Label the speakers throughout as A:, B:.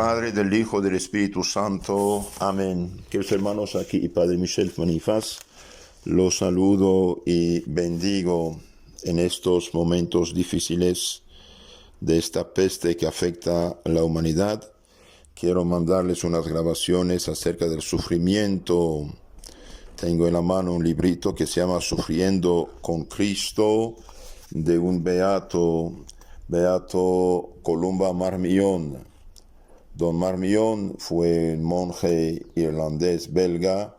A: Padre, del Hijo, del Espíritu Santo. Amén. Queridos hermanos, aquí Padre Michel Manifaz, los saludo y bendigo en estos momentos difíciles de esta peste que afecta a la humanidad. Quiero mandarles unas grabaciones acerca del sufrimiento. Tengo en la mano un librito que se llama Sufriendo con Cristo, de un beato Columba Marmion. Don Marmion fue un monje irlandés belga,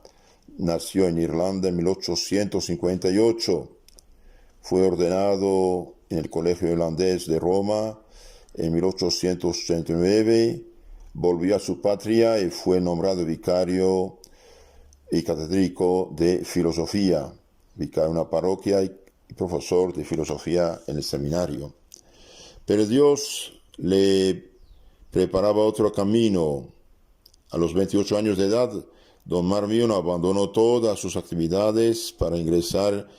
A: nació en Irlanda en 1858, fue ordenado en el Colegio Irlandés de Roma en 1889, volvió a su patria y fue nombrado vicario y catedrático de filosofía, vicario en una parroquia y profesor de filosofía en el seminario. Pero Dios le preparaba otro camino. A los 28 años de edad, don Marmion abandonó todas sus actividades para ingresar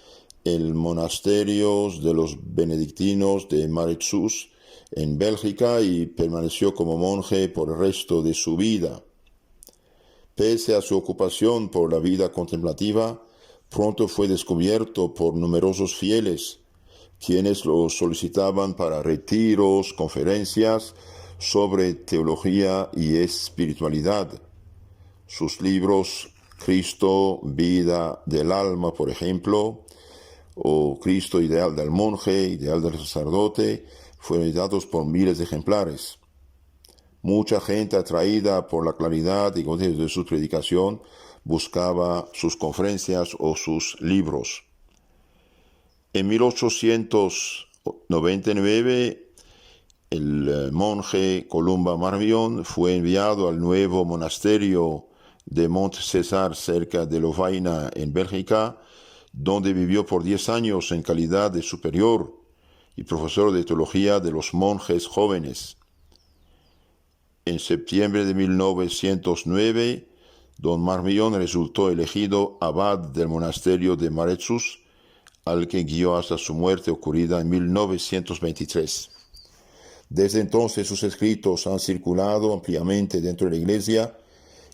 A: en monasterios de los benedictinos de Maredsous en Bélgica y permaneció como monje por el resto de su vida. Pese a su ocupación por la vida contemplativa, pronto fue descubierto por numerosos fieles, quienes lo solicitaban para retiros, conferencias sobre teología y espiritualidad. Sus libros Cristo, vida del alma, por ejemplo, o Cristo, ideal del monje, ideal del sacerdote, fueron editados por miles de ejemplares. Mucha gente, atraída por la claridad y contenido de su predicación, buscaba sus conferencias o sus libros. En 1899, el monje Columba Marmion fue enviado al nuevo monasterio de Mont-César, cerca de Lovaina, en Bélgica, donde vivió por 10 años en calidad de superior y profesor de teología de los monjes jóvenes. En septiembre de 1909, don Marmion resultó elegido abad del monasterio de Maredsous, al que guió hasta su muerte ocurrida en 1923. Desde entonces sus escritos han circulado ampliamente dentro de la Iglesia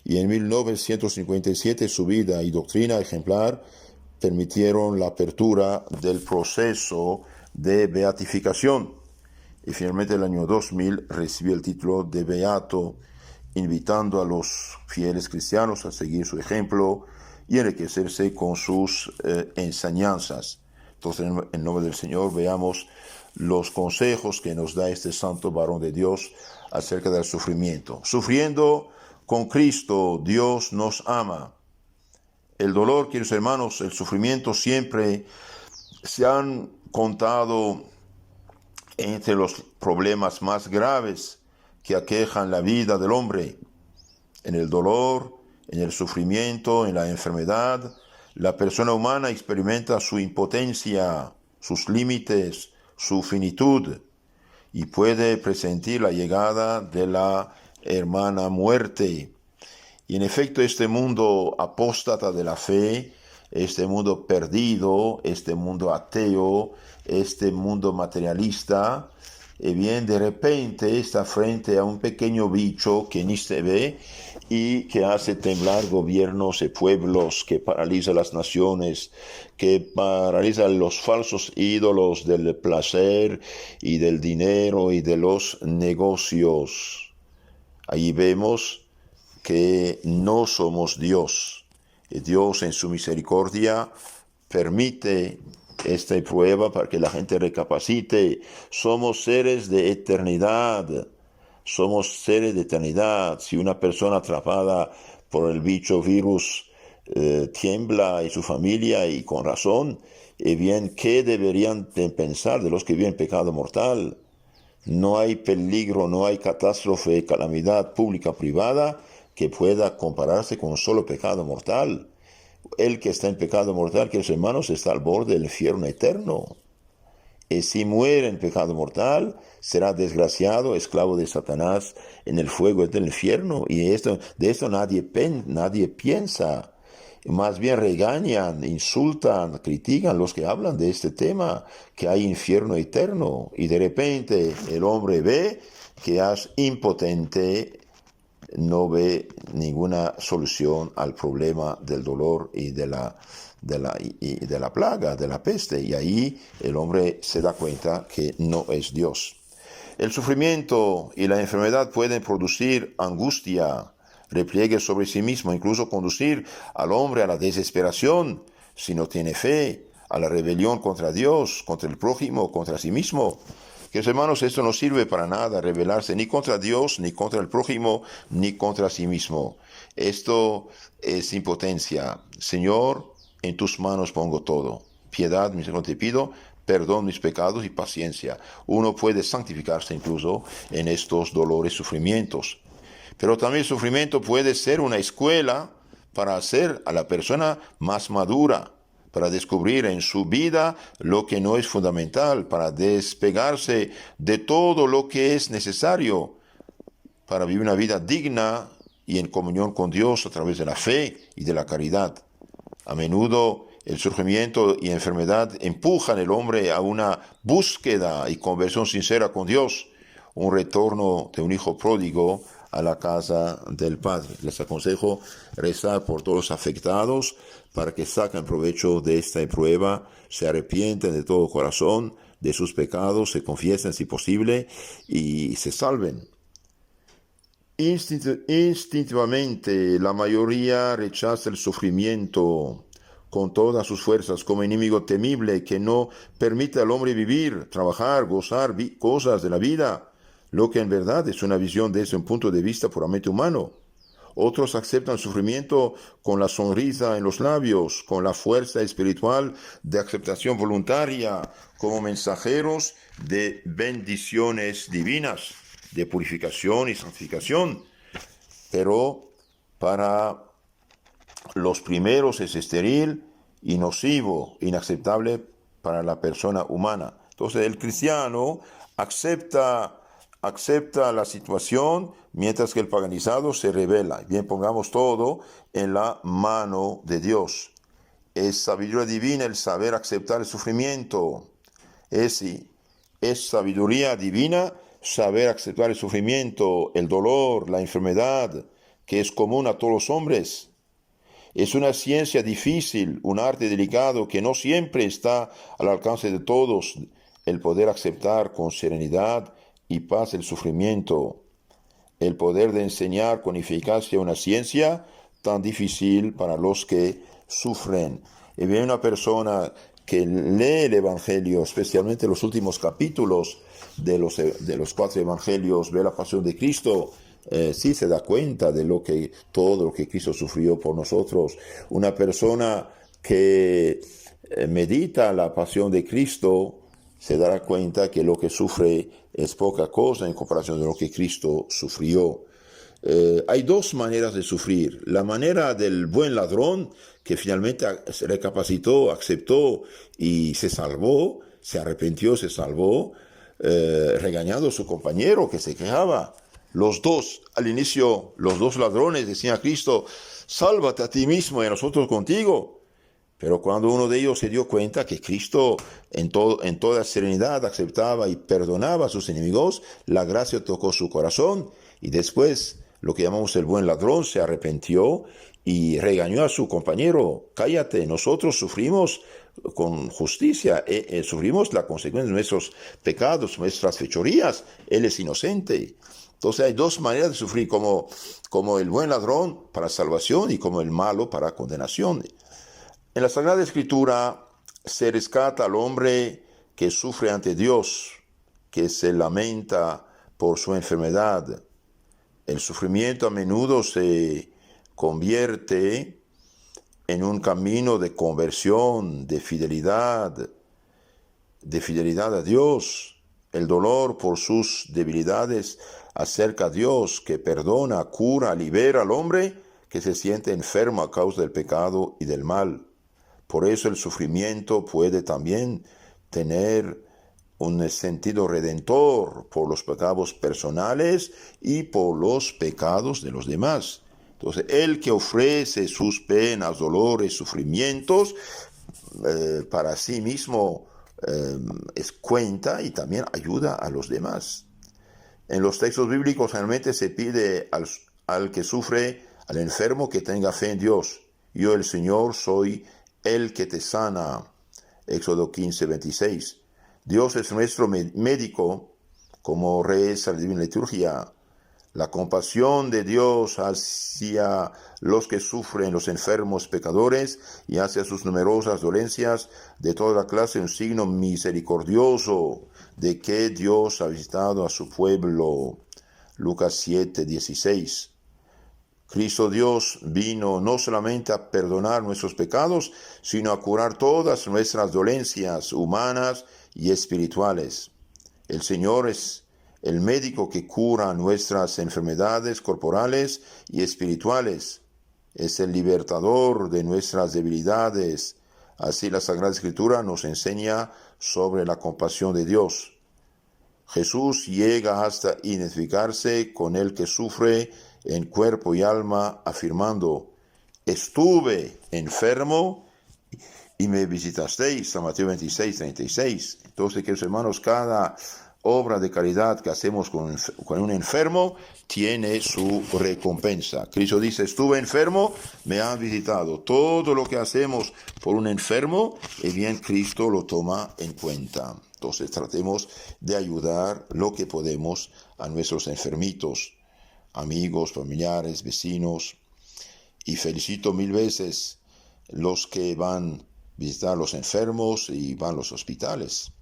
A: y en 1957 su vida y doctrina ejemplar permitieron la apertura del proceso de beatificación. Y finalmente en el año 2000 recibió el título de beato, invitando a los fieles cristianos a seguir su ejemplo y enriquecerse con sus enseñanzas. Entonces, en nombre del Señor, veamos los consejos que nos da este santo varón de Dios acerca del sufrimiento. Sufriendo con Cristo, Dios nos ama. El dolor, queridos hermanos, el sufrimiento siempre se han contado entre los problemas más graves que aquejan la vida del hombre. En el dolor, en el sufrimiento, en la enfermedad, la persona humana experimenta su impotencia, sus límites, su finitud, y puede presentir la llegada de la hermana muerte. Y en efecto, este mundo apóstata de la fe, este mundo perdido, este mundo ateo, este mundo materialista, bien, de repente está frente a un pequeño bicho que ni se ve y que hace temblar gobiernos y pueblos, que paraliza las naciones, que paraliza los falsos ídolos del placer y del dinero y de los negocios. Allí vemos que no somos Dios. Dios en su misericordia permite esta prueba para que la gente recapacite. Somos seres de eternidad. Somos seres de eternidad. Si una persona atrapada por el bicho virus tiembla y su familia, y con razón, bien, ¿qué deberían pensar de los que viven pecado mortal? No hay peligro, no hay catástrofe, calamidad pública, privada, que pueda compararse con un solo pecado mortal. El que está en pecado mortal, queridos hermanos, está al borde del infierno eterno. Y si muere en pecado mortal, será desgraciado, esclavo de Satanás en el fuego del infierno. Y de esto nadie piensa. Más bien regañan, insultan, critican los que hablan de este tema, que hay infierno eterno. Y de repente el hombre ve que es impotente no ve ninguna solución al problema del dolor y de la plaga, de la peste. Y ahí el hombre se da cuenta que no es Dios. El sufrimiento y la enfermedad pueden producir angustia, repliegue sobre sí mismo, incluso conducir al hombre a la desesperación si no tiene fe, a la rebelión contra Dios, contra el prójimo, contra sí mismo. Que hermanos, esto no sirve para nada, rebelarse ni contra Dios, ni contra el prójimo, ni contra sí mismo. Esto es impotencia. Señor, en tus manos pongo todo. Piedad, misericordia te pido, perdón mis pecados y paciencia. Uno puede santificarse incluso en estos dolores, sufrimientos. Pero también el sufrimiento puede ser una escuela para hacer a la persona más madura, para descubrir en su vida lo que no es fundamental, para despegarse de todo lo que es necesario para vivir una vida digna y en comunión con Dios a través de la fe y de la caridad. A menudo el sufrimiento y enfermedad empujan al hombre a una búsqueda y conversión sincera con Dios, un retorno de un hijo pródigo a la casa del Padre. Les aconsejo rezar por todos los afectados para que saquen provecho de esta prueba, se arrepienten de todo corazón de sus pecados, se confiesen si posible y se salven. Instintivamente la mayoría rechaza el sufrimiento con todas sus fuerzas como enemigo temible que no permite al hombre vivir, trabajar, gozar cosas de la vida, lo que en verdad es una visión desde un punto de vista puramente humano. Otros aceptan el sufrimiento con la sonrisa en los labios, con la fuerza espiritual de aceptación voluntaria, como mensajeros de bendiciones divinas, de purificación y santificación. Pero para los primeros es estéril y nocivo, inaceptable para la persona humana. Entonces el cristiano acepta la situación, mientras que el paganizado se rebela. Bien, pongamos todo en la mano de Dios. Es sabiduría divina el saber aceptar el sufrimiento. Es sabiduría divina saber aceptar el sufrimiento, el dolor, la enfermedad, que es común a todos los hombres. Es una ciencia difícil, un arte delicado que no siempre está al alcance de todos, el poder aceptar con serenidad y paz el sufrimiento, el poder de enseñar con eficacia una ciencia tan difícil para los que sufren. Y bien, una persona que lee el Evangelio, especialmente los últimos capítulos de los 4 Evangelios, ve la pasión de Cristo, sí se da cuenta de todo lo que Cristo sufrió por nosotros. Una persona que medita la pasión de Cristo se dará cuenta que lo que sufre es poca cosa en comparación de lo que Cristo sufrió. Hay 2 maneras de sufrir. La manera del buen ladrón, que finalmente se recapacitó, aceptó y se salvó, se arrepintió, se salvó, regañando a su compañero que se quejaba. Los dos, al inicio, los 2 ladrones decían a Cristo: sálvate a ti mismo y a nosotros contigo. Pero cuando uno de ellos se dio cuenta que Cristo en toda serenidad aceptaba y perdonaba a sus enemigos, la gracia tocó su corazón y después lo que llamamos el buen ladrón se arrepintió y regañó a su compañero: cállate, nosotros sufrimos con justicia, sufrimos la consecuencia de nuestros pecados, nuestras fechorías, él es inocente. Entonces hay 2 maneras de sufrir, como el buen ladrón para salvación y como el malo para condenación. En la Sagrada Escritura se rescata al hombre que sufre ante Dios, que se lamenta por su enfermedad. El sufrimiento a menudo se convierte en un camino de conversión, de fidelidad a Dios. El dolor por sus debilidades acerca a Dios, que perdona, cura, libera al hombre que se siente enfermo a causa del pecado y del mal. Por eso el sufrimiento puede también tener un sentido redentor por los pecados personales y por los pecados de los demás. Entonces, el que ofrece sus penas, dolores, sufrimientos, para sí mismo es cuenta y también ayuda a los demás. En los textos bíblicos generalmente se pide al que sufre, al enfermo que tenga fe en Dios. Yo, el Señor, soy el que te sana. Éxodo 15:26. Dios es nuestro médico, como reza la divina liturgia. La compasión de Dios hacia los que sufren, los enfermos pecadores, y hacia sus numerosas dolencias de toda clase, un signo misericordioso de que Dios ha visitado a su pueblo. Lucas 7:16. Cristo Dios vino no solamente a perdonar nuestros pecados, sino a curar todas nuestras dolencias humanas y espirituales. El Señor es el médico que cura nuestras enfermedades corporales y espirituales. Es el libertador de nuestras debilidades. Así la Sagrada Escritura nos enseña sobre la compasión de Dios. Jesús llega hasta identificarse con el que sufre en cuerpo y alma, afirmando: estuve enfermo y me visitasteis. San Mateo 26:36. Entonces, queridos hermanos, cada obra de caridad que hacemos con un enfermo tiene su recompensa. Cristo dice: estuve enfermo, me han visitado. Todo lo que hacemos por un enfermo, bien, Cristo lo toma en cuenta. Entonces tratemos de ayudar lo que podemos a nuestros enfermitos, amigos, familiares, vecinos. Y felicito 1000 veces los que van a visitar a los enfermos y van a los hospitales.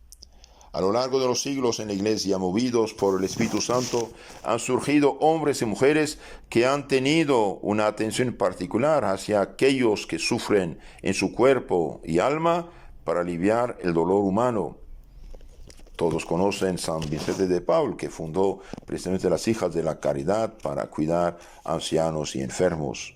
A: A lo largo de los siglos en la Iglesia, movidos por el Espíritu Santo, han surgido hombres y mujeres que han tenido una atención particular hacia aquellos que sufren en su cuerpo y alma para aliviar el dolor humano. Todos conocen San Vicente de Paul, que fundó precisamente las Hijas de la Caridad para cuidar a ancianos y enfermos.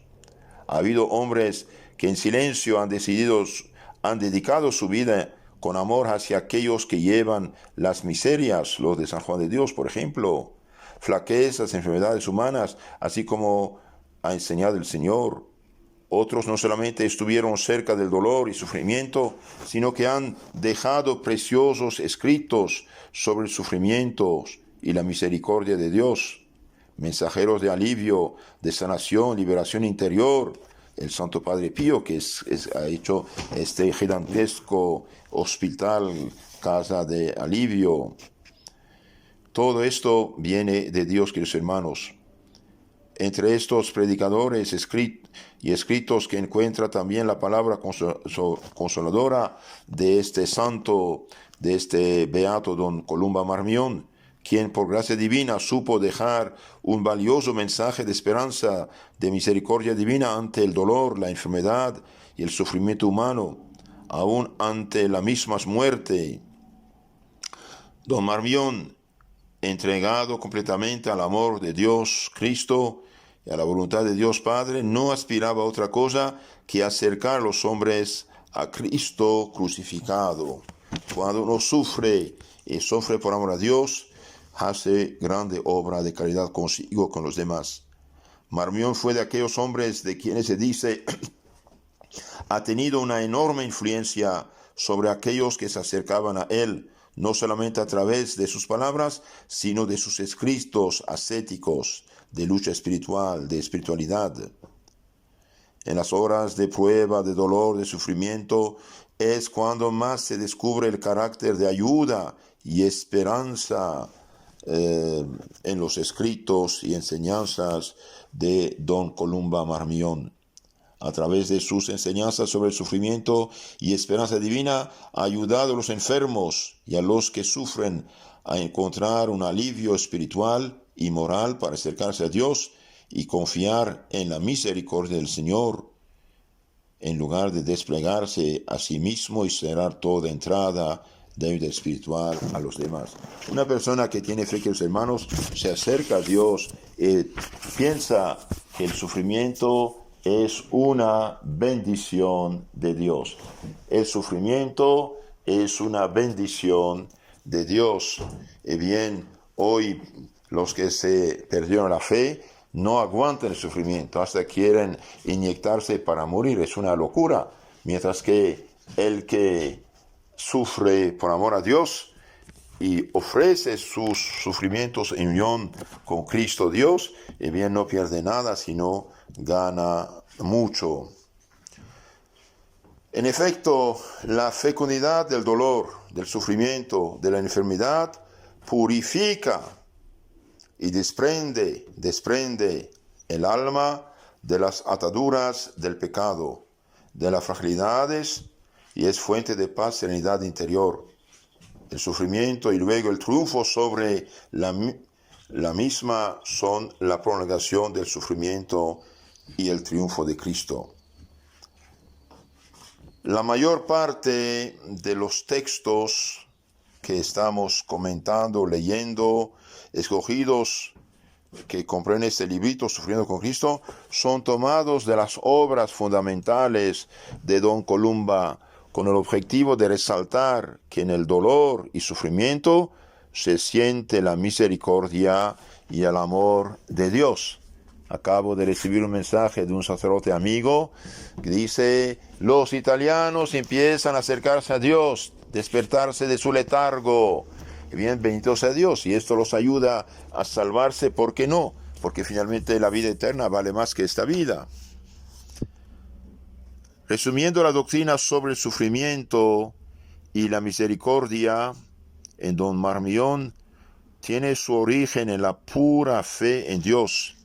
A: Ha habido hombres que en silencio han dedicado su vida con amor hacia aquellos que llevan las miserias, los de San Juan de Dios, por ejemplo, flaquezas, enfermedades humanas, así como ha enseñado el Señor. Otros no solamente estuvieron cerca del dolor y sufrimiento, sino que han dejado preciosos escritos sobre el sufrimiento y la misericordia de Dios, mensajeros de alivio, de sanación, liberación interior. El Santo Padre Pío, que ha hecho este gigantesco hospital, casa de alivio. Todo esto viene de Dios, queridos hermanos. Entre estos predicadores escritos que encuentra también la palabra consoladora de este santo, de este beato don Columba Marmión, quien por gracia divina supo dejar un valioso mensaje de esperanza, de misericordia divina ante el dolor, la enfermedad y el sufrimiento humano, aún ante la misma muerte. Don Marmión, entregado completamente al amor de Dios Cristo y a la voluntad de Dios Padre, no aspiraba a otra cosa que acercar a los hombres a Cristo crucificado. Cuando uno sufre y sufre por amor a Dios, hace grande obra de caridad consigo, con los demás. Marmión fue de aquellos hombres de quienes se dice ha tenido una enorme influencia sobre aquellos que se acercaban a él, no solamente a través de sus palabras, sino de sus escritos ascéticos, de lucha espiritual, de espiritualidad. En las horas de prueba, de dolor, de sufrimiento, es cuando más se descubre el carácter de ayuda y esperanza en los escritos y enseñanzas de don Columba Marmión. A través de sus enseñanzas sobre el sufrimiento y esperanza divina, ha ayudado a los enfermos y a los que sufren a encontrar un alivio espiritual y moral para acercarse a Dios y confiar en la misericordia del Señor, en lugar de desplegarse a sí mismo y cerrar toda entrada de ayuda espiritual a los demás. Una persona que tiene fe, que los hermanos, se acerca a Dios y piensa que el sufrimiento es una bendición de Dios. El sufrimiento es una bendición de Dios. Y bien, hoy los que se perdieron la fe no aguantan el sufrimiento, hasta quieren inyectarse para morir. Es una locura. Mientras que el que sufre por amor a Dios y ofrece sus sufrimientos en unión con Cristo Dios, y bien no pierde nada, sino gana mucho. En efecto, la fecundidad del dolor, del sufrimiento, de la enfermedad, purifica y desprende el alma de las ataduras del pecado, de las fragilidades, y es fuente de paz, serenidad interior. El sufrimiento y luego el triunfo sobre la misma son la prolongación del sufrimiento y el triunfo de Cristo. La mayor parte de los textos que estamos comentando, leyendo, escogidos, que comprenden este librito, Sufriendo con Cristo, son tomados de las obras fundamentales de Don Columba, con el objetivo de resaltar que en el dolor y sufrimiento se siente la misericordia y el amor de Dios. Acabo de recibir un mensaje de un sacerdote amigo que dice: los italianos empiezan a acercarse a Dios, despertarse de su letargo. Y bien, bendito sea Dios, y esto los ayuda a salvarse. ¿Por qué no? Porque finalmente la vida eterna vale más que esta vida. Resumiendo la doctrina sobre el sufrimiento y la misericordia en Don Marmión, tiene su origen en la pura fe en Dios,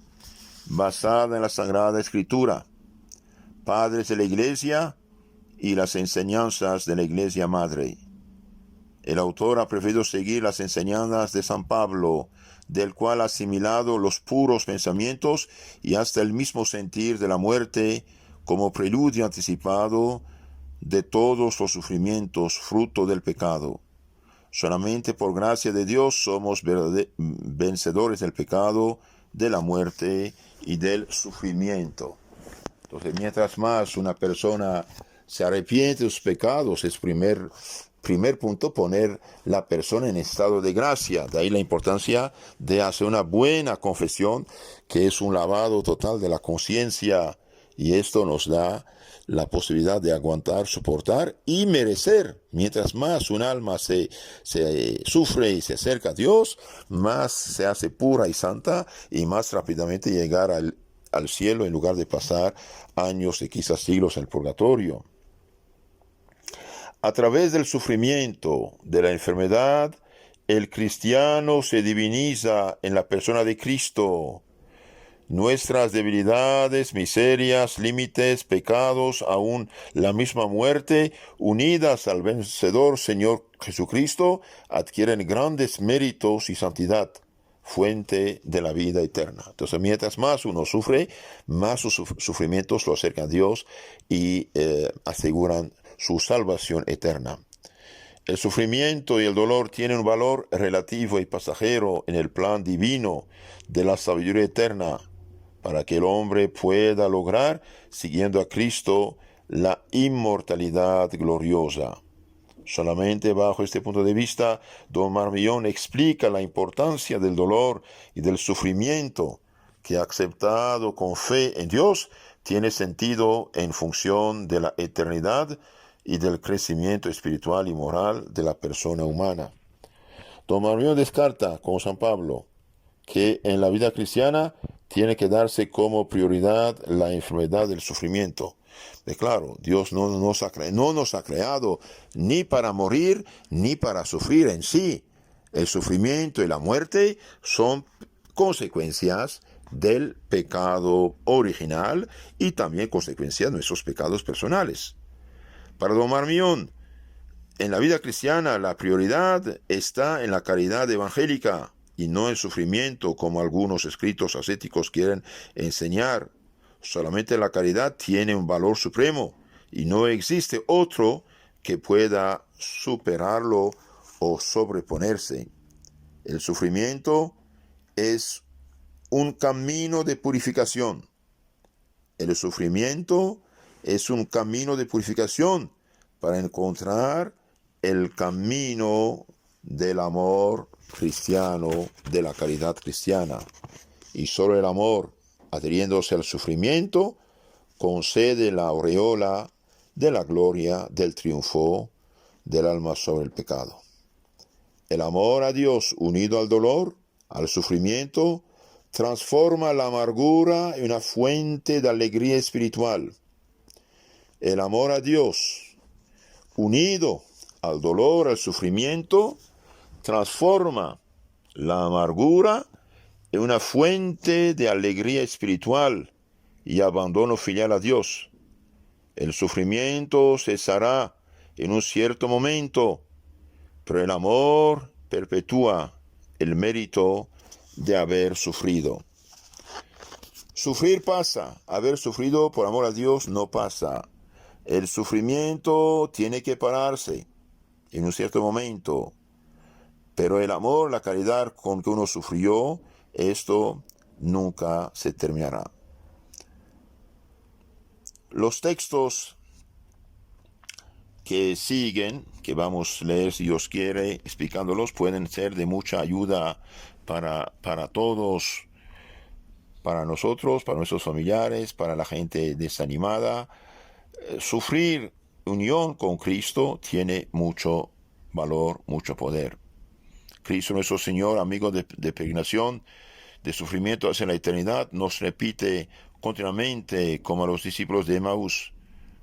A: basada en la Sagrada Escritura, padres de la Iglesia y las enseñanzas de la Iglesia Madre. El autor ha preferido seguir las enseñanzas de San Pablo, del cual ha asimilado los puros pensamientos y hasta el mismo sentir de la muerte como preludio anticipado de todos los sufrimientos fruto del pecado. Solamente por gracia de Dios somos vencedores del pecado, de la muerte y del sufrimiento. Entonces, mientras más una persona se arrepiente de sus pecados, es primer punto, poner la persona en estado de gracia. De ahí la importancia de hacer una buena confesión, que es un lavado total de la conciencia, y esto nos da la posibilidad de aguantar, soportar y merecer. Mientras más un alma se sufre y se acerca a Dios, más se hace pura y santa, y más rápidamente llegar al cielo, en lugar de pasar años y quizás siglos en el purgatorio. A través del sufrimiento, de la enfermedad, el cristiano se diviniza en la persona de Cristo. Nuestras debilidades, miserias, límites, pecados, aún la misma muerte, unidas al vencedor Señor Jesucristo, adquieren grandes méritos y santidad, fuente de la vida eterna. Entonces, mientras más uno sufre, más sus sufrimientos lo acercan a Dios y aseguran su salvación eterna. El sufrimiento y el dolor tienen un valor relativo y pasajero en el plan divino de la sabiduría eterna, para que el hombre pueda lograr, siguiendo a Cristo, la inmortalidad gloriosa. Solamente bajo este punto de vista, Don Marmión explica la importancia del dolor y del sufrimiento, que aceptado con fe en Dios, tiene sentido en función de la eternidad y del crecimiento espiritual y moral de la persona humana. Don Marmión descarta, como San Pablo, que en la vida cristiana tiene que darse como prioridad la enfermedad del sufrimiento. Claro, Dios no nos ha creado ni para morir ni para sufrir en sí. El sufrimiento y la muerte son consecuencias del pecado original y también consecuencias de nuestros pecados personales. Para Don Marmión, en la vida cristiana la prioridad está en la caridad evangélica y no el sufrimiento, como algunos escritos ascéticos quieren enseñar. Solamente la caridad tiene un valor supremo y no existe otro que pueda superarlo o sobreponerse. El sufrimiento es un camino de purificación. El sufrimiento es un camino de purificación para encontrar el camino del amor cristiano, de la caridad cristiana. Y solo el amor, adhiriéndose al sufrimiento, concede la aureola de la gloria del triunfo del alma sobre el pecado. El amor a Dios unido al dolor, al sufrimiento, transforma la amargura en una fuente de alegría espiritual. El amor a Dios unido al dolor, al sufrimiento, transforma la amargura en una fuente de alegría espiritual y abandono filial a Dios. El sufrimiento cesará en un cierto momento, pero el amor perpetúa el mérito de haber sufrido. Sufrir pasa, haber sufrido por amor a Dios no pasa. El sufrimiento tiene que pararse en un cierto momento, pero el amor, la caridad con que uno sufrió, esto nunca se terminará. Los textos que siguen, que vamos a leer si Dios quiere, explicándolos, pueden ser de mucha ayuda para todos, para nosotros, para nuestros familiares, para la gente desanimada. Sufrir unión con Cristo tiene mucho valor, mucho poder. Cristo nuestro Señor, amigo de peregrinación, de sufrimiento hacia la eternidad, nos repite continuamente, como a los discípulos de Emaús: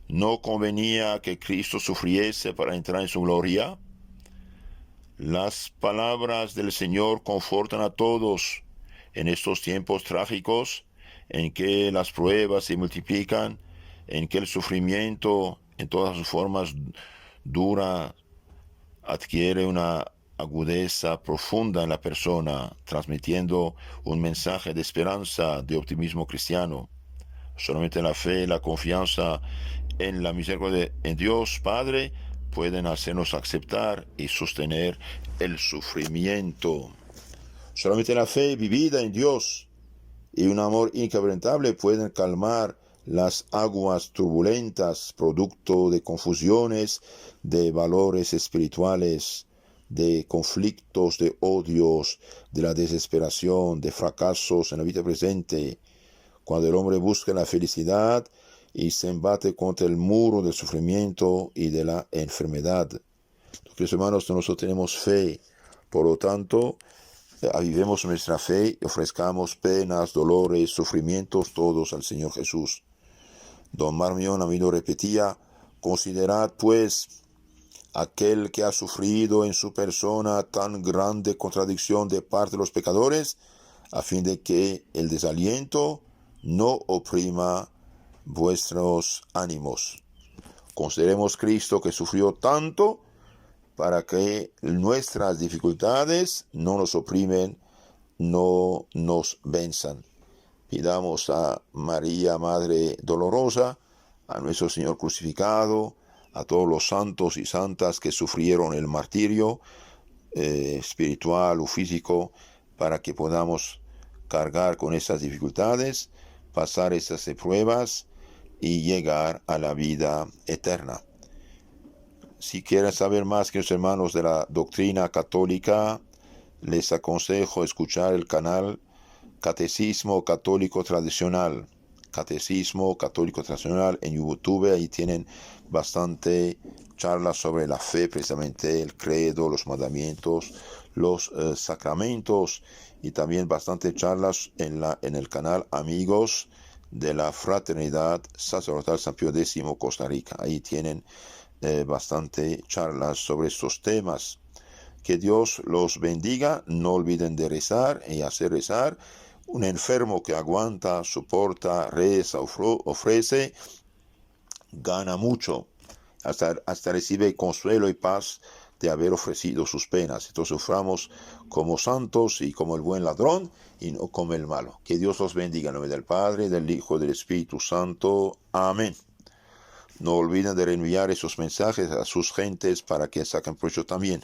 A: ¿no convenía que Cristo sufriese para entrar en su gloria? Las palabras del Señor confortan a todos en estos tiempos trágicos en que las pruebas se multiplican, en que el sufrimiento en todas sus formas dura adquiere una agudeza profunda en la persona, transmitiendo un mensaje de esperanza, de optimismo cristiano. Solamente la fe y la confianza en la misericordia en Dios Padre pueden hacernos aceptar y sostener el sufrimiento. Solamente la fe vivida en Dios y un amor inquebrantable pueden calmar las aguas turbulentas, producto de confusiones, de valores espirituales, de conflictos, de odios, de la desesperación, de fracasos en la vida presente. Cuando el hombre busca la felicidad y se embate contra el muro del sufrimiento y de la enfermedad. Entonces, hermanos, nosotros tenemos fe, por lo tanto, avivemos nuestra fe y ofrezcamos penas, dolores, sufrimientos todos al Señor Jesús. Don Marmión a mí lo repetía: considerad pues aquel que ha sufrido en su persona tan grande contradicción de parte de los pecadores, a fin de que el desaliento no oprima vuestros ánimos. Consideremos Cristo que sufrió tanto para que nuestras dificultades no nos oprimen, no nos venzan. Pidamos a María, Madre Dolorosa, a nuestro Señor crucificado, a todos los santos y santas que sufrieron el martirio espiritual o físico, para que podamos cargar con esas dificultades, pasar esas pruebas y llegar a la vida eterna. Si quieren saber más, queridos hermanos, de la doctrina católica, les aconsejo escuchar el canal Catecismo Católico Tradicional. Catecismo Católico Tradicional en YouTube. Ahí tienen bastante charlas sobre la fe, precisamente el credo, los mandamientos, los sacramentos, y también bastante charlas en el canal Amigos de la Fraternidad Sacerdotal San Pío X, Costa Rica. Ahí tienen bastante charlas sobre estos temas. Que Dios los bendiga. No olviden de rezar y hacer rezar. Un enfermo que aguanta, soporta, reza, ofrece, gana mucho. Hasta recibe consuelo y paz de haber ofrecido sus penas. Entonces suframos como santos y como el buen ladrón y no como el malo. Que Dios los bendiga. En nombre del Padre, del Hijo y del Espíritu Santo. Amén. No olviden de reenviar esos mensajes a sus gentes para que saquen provecho también.